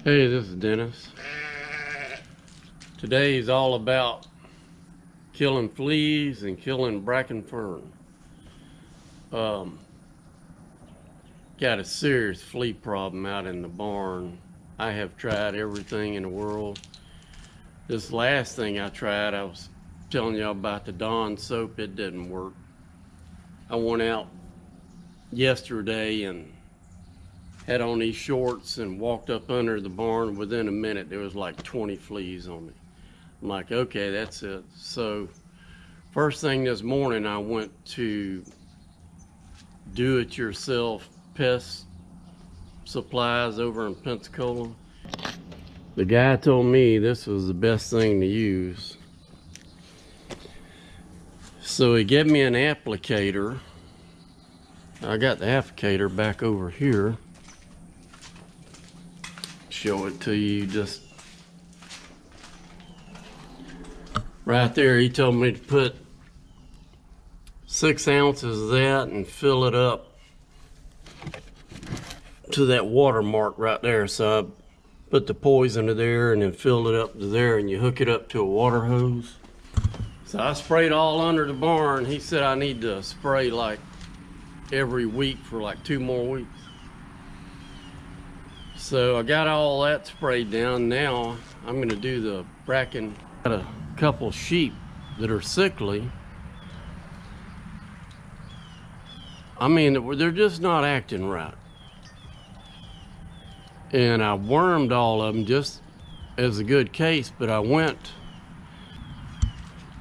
Hey, this is Dennis. Today is all about killing fleas and killing bracken fern. Got a serious flea problem out in the barn. I have tried everything in the world. This last thing I tried, I was telling y'all about the Dawn soap. It didn't work. I went out yesterday and had on these shorts and walked up under the barn. Within a minute there was like 20 fleas on me. I'm like, okay, that's it. So first thing this morning I went to do-it-yourself pest supplies over in Pensacola. The guy told me this was the best thing to use, so he gave me an applicator. I got the applicator back over here. Show it to you, just right there. He told me to put 6 ounces of that and fill it up to that watermark right there. So I put the poison to there and then filled it up to there, and you hook it up to a water hose. So I sprayed all under the barn. He said I need to spray like every week for like 2 more weeks. So I got all that sprayed down. Now I'm going to do the bracken. Got a couple sheep that are sickly. I mean, they're just not acting right. And I wormed all of them just as a good case, but I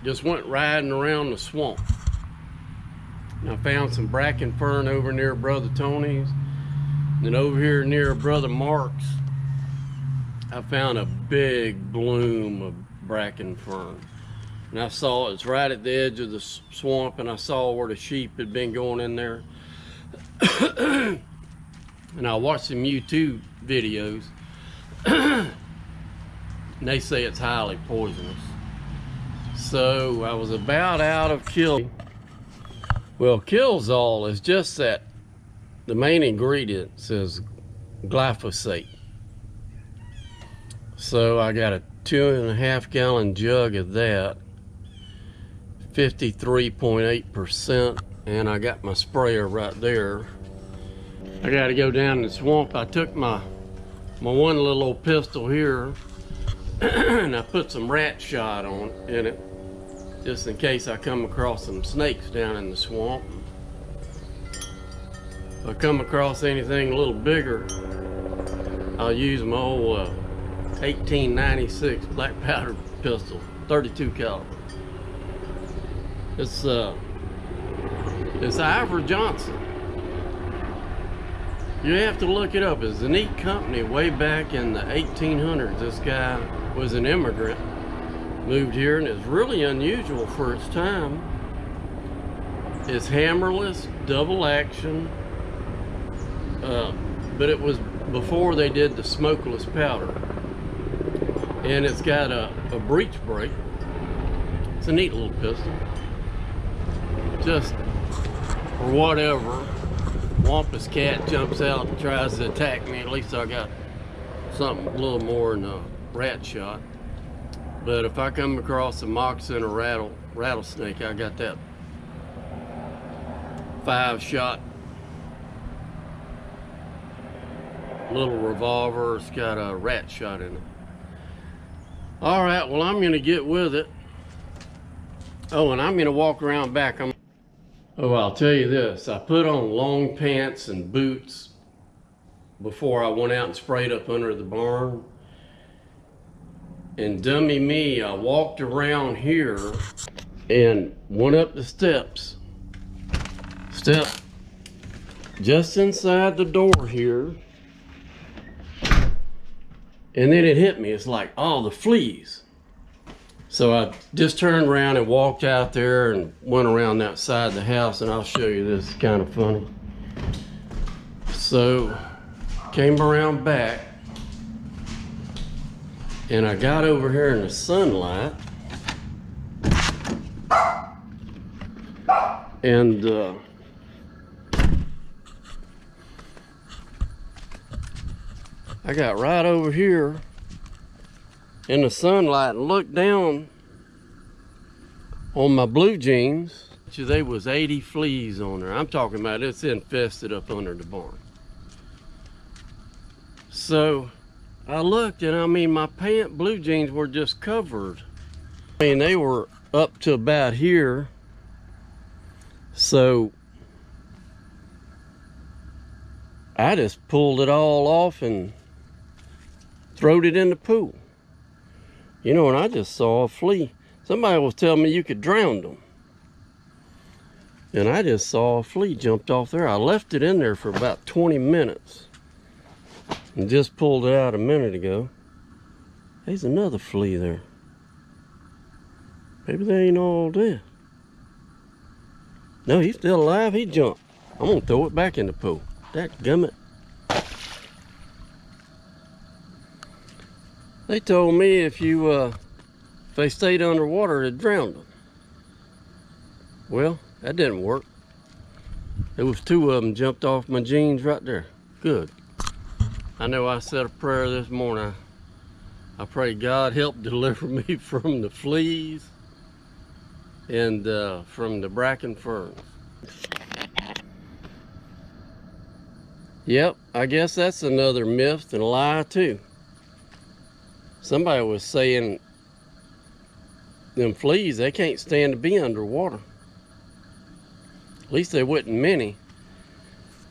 just went riding around the swamp. And I found some bracken fern over near Brother Tony's. And over here near Brother Mark's, I found a big bloom of bracken fern. And I saw it's right at the edge of the swamp, and I saw where the sheep had been going in there. And I watched some YouTube videos, and they say it's highly poisonous. So I was about out of kill. Well, Killzall is just that. The main ingredient says glyphosate. So I got a 2.5 gallon jug of that, 53.8%, and I got my sprayer right there. I got to go down in the swamp. I took my one little old pistol here and I put some rat shot in it, just in case I come across some snakes down in the swamp. If I come across anything a little bigger, I'll use my old 1896 black powder pistol, 32 caliber. It's Ivor Johnson. You have to look it up. It's a neat company. Way back in the 1800s, this guy was an immigrant, moved here, and it's really unusual for its time. It's hammerless, double action, but it was before they did the smokeless powder. And it's got a breech brake. It's a neat little pistol. Just for whatever, Wampus cat jumps out and tries to attack me, at least I got something a little more than a rat shot. But if I come across a moccasin or rattlesnake, I got that 5-shot little revolver. It's got a rat shot in it. All right, well, I'm gonna get with it. Oh, and I'm gonna walk around back. Oh, I'll tell you this, I put on long pants and boots before I went out and sprayed up under the barn. And dummy me, I walked around here and went up the steps. Step just inside the door here. And then it hit me. It's like, oh, the fleas. So I just turned around and walked out there and went around that side of the house, and I'll show you this. It's kind of funny. So came around back, and I got over here in the sunlight, and I got right over here in the sunlight and looked down on my blue jeans. They was 80 fleas on there. I'm talking about it's infested up under the barn. So I looked, and I mean, my blue jeans were just covered. I mean, they were up to about here. So I just pulled it all off and throwed it in the pool. You know, and I just saw a flea. Somebody was telling me you could drown them. And I just saw a flea jumped off there. I left it in there for about 20 minutes. And just pulled it out a minute ago. There's another flea there. Maybe they ain't all dead. No, he's still alive. He jumped. I'm gonna throw it back in the pool. Dadgummit. They told me if they stayed underwater, it drowned them. Well, that didn't work. There was 2 of them jumped off my jeans right there. Good. I know I said a prayer this morning. I pray God help deliver me from the fleas and from the bracken ferns. Yep, I guess that's another myth and a lie too. Somebody was saying them fleas, they can't stand to be underwater. At least there wasn't many.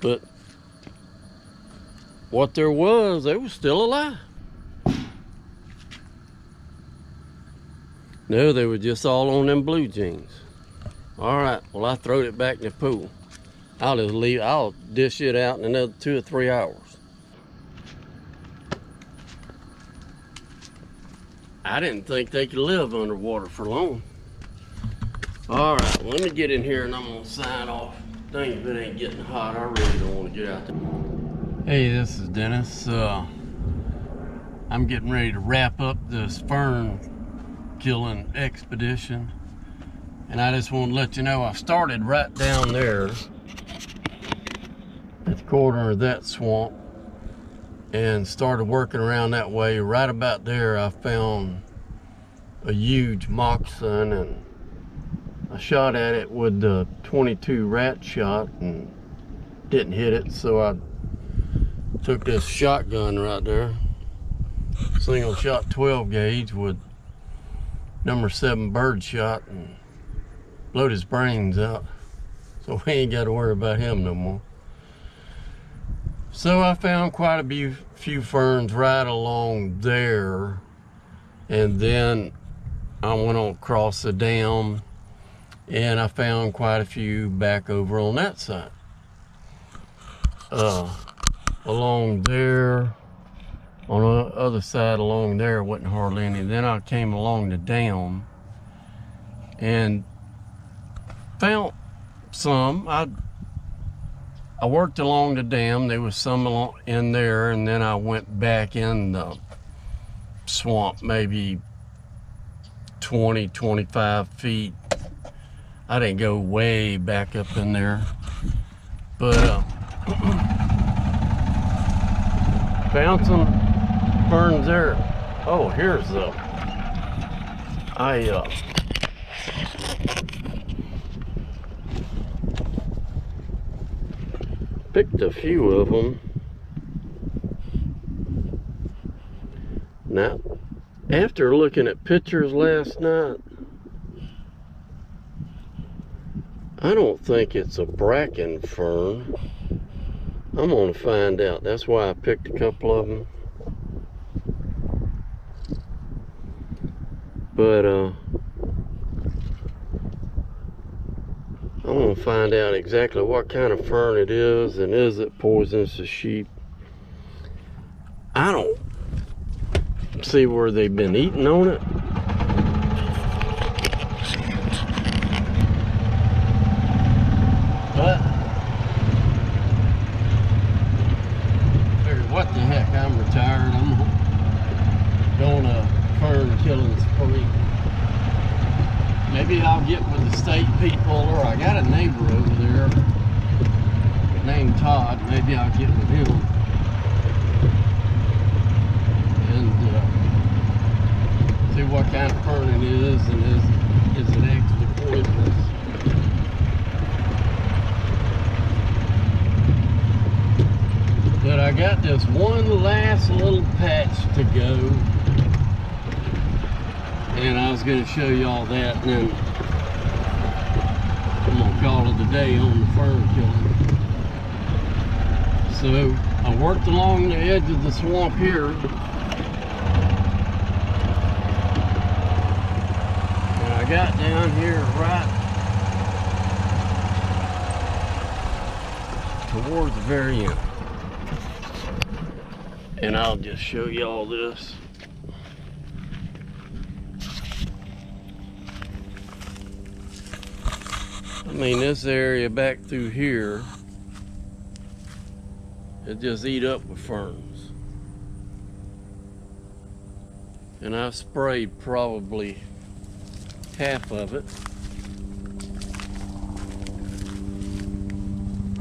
But what there was, they were still alive. No, they were just all on them blue jeans. All right, well, I throwed it back in the pool. I'll dish it out in another 2 or 3 hours. I didn't think they could live underwater for long. All right, well, let me get in here and I'm gonna sign off. Dang, if it ain't getting hot, I really don't want to get out there. Hey, this is Dennis. I'm getting ready to wrap up this fern killing expedition. And I just want to let you know I started right down there at the corner of that swamp and started working around that way. Right about there I found a huge moccasin, and I shot at it with the .22 rat shot and didn't hit it, so I took this shotgun right there, single shot 12 gauge with number 7 bird shot, and blowed his brains out, so we ain't got to worry about him no more. So I found quite a few ferns right along there, and then I went on across the dam and I found quite a few back over on that side. Along there, on the other side along there wasn't hardly any. Then I came along the dam and found some. I worked along the dam. There was some in there, and then I went back in the swamp maybe 20, 25 feet. I didn't go way back up in there, but found some ferns there. Oh, here's picked a few of them. Now, after looking at pictures last night, I don't think it's a bracken fern. I'm gonna find out. That's why I picked a couple of them. But I'm gonna find out exactly what kind of fern it is, and is it poisonous to sheep. I don't see where they've been eating on it. But figured, what the heck, I'm retired. I'm going a fern killing spree. Maybe I'll get with the state people, or I got a neighbor over there named Todd. Maybe I'll get with him kind of fern it is, and is it actually poisonous. But I got this one last little patch to go, and I was going to show you all that, and then I'm going to call it a day on the fern killing. So I worked along the edge of the swamp here, and I got down here right towards the very end. And I'll just show you all this. I mean, this area back through here, it just eat up with ferns. And I've sprayed probably half of it.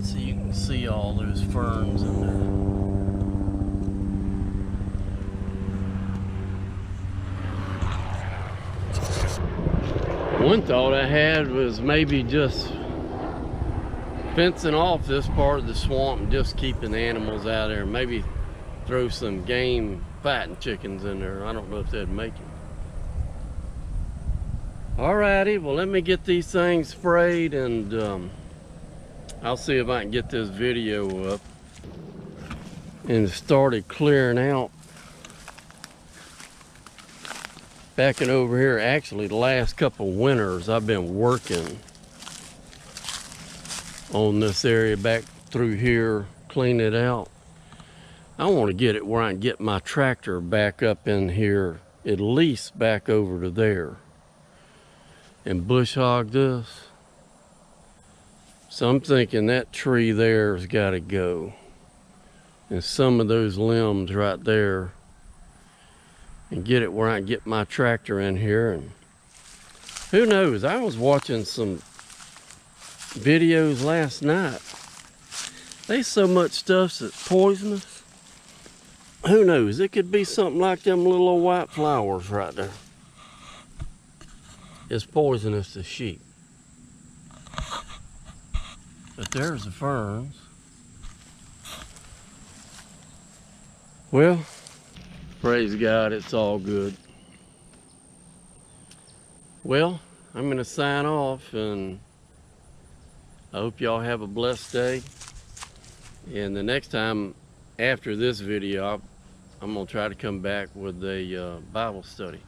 So you can see all those ferns in there. One thought I had was maybe just fencing off this part of the swamp and just keeping the animals out there. Maybe throw some game fighting chickens in there. I don't know if that'd make it. Alrighty, well, let me get these things sprayed, and I'll see if I can get this video up. And it started clearing out. Backing over here, actually the last couple winters I've been working on this area back through here, clean it out. I want to get it where I can get my tractor back up in here, at least back over to there, and bush hog this. So I'm thinking that tree there's got to go, and some of those limbs right there, and get it where I can get my tractor in here. And who knows, I was watching some videos last night. There's so much stuff that's poisonous. Who knows, it could be something like them little old white flowers right there. It's poisonous to sheep. But there's the ferns. Well, praise God, it's all good. Well, I'm going to sign off, and I hope y'all have a blessed day. And the next time after this video, I'm going to try to come back with a Bible study.